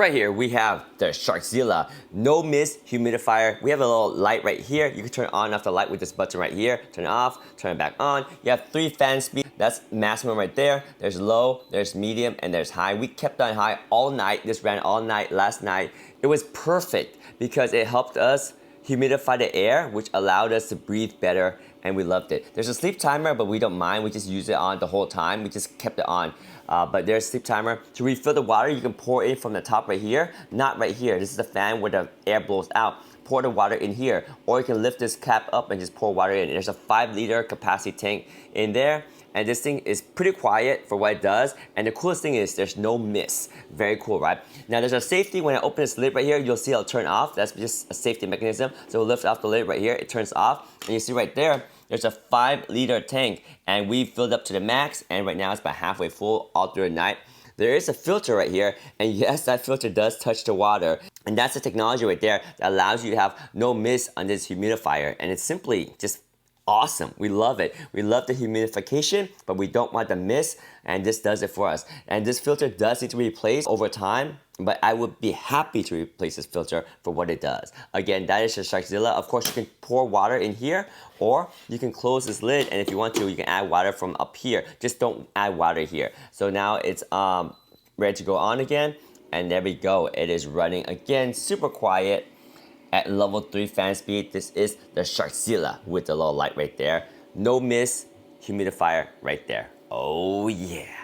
Right here we have the Sharkzilla No Mist Humidifier. We have a little light right here. You can turn on and off the light with this button right here. Turn it off, turn it back on. You have 3 fan speeds. That's maximum right there. There's low, there's medium, and there's high. We kept on high all night. This ran all night last night. It was perfect because it helped us humidify the air, which allowed us to breathe better, and we loved it. There's a sleep timer, but we don't mind. We just use it on the whole time. We just kept it on. But there's a sleep timer. To refill the water, you can pour in from the top right here, not right here. This is the fan where the air blows out. Pour the water in here, or you can lift this cap up and just pour water in. There's a 5-liter capacity tank in there. And this thing is pretty quiet for what it does. And the coolest thing is there's no mist. Very cool, right? Now there's a safety. When I open this lid right here, you'll see it'll turn off. That's just a safety mechanism. So we'll lift off the lid right here. It turns off. And you see right there, there's a 5-liter tank. And we filled up to the max. And right now it's about halfway full all through the night. There is a filter right here. And yes, that filter does touch the water. And that's the technology right there that allows you to have no mist on this humidifier. And it's simply just awesome. We love it. We love the humidification, but we don't want the mist, and this does it for us. And this filter does need to be replaced over time, but I would be happy to replace this filter for what it does. Again, that is the Sharkzilla. Of course, you can pour water in here, or you can close this lid, and if you want to, you can add water from up here. Just don't add water here. So now it's ready to go on again, and there we go. It is running again, super quiet. At level 3 fan speed, this is the Sharkzilla with the little light right there. No mist humidifier right there. Oh yeah.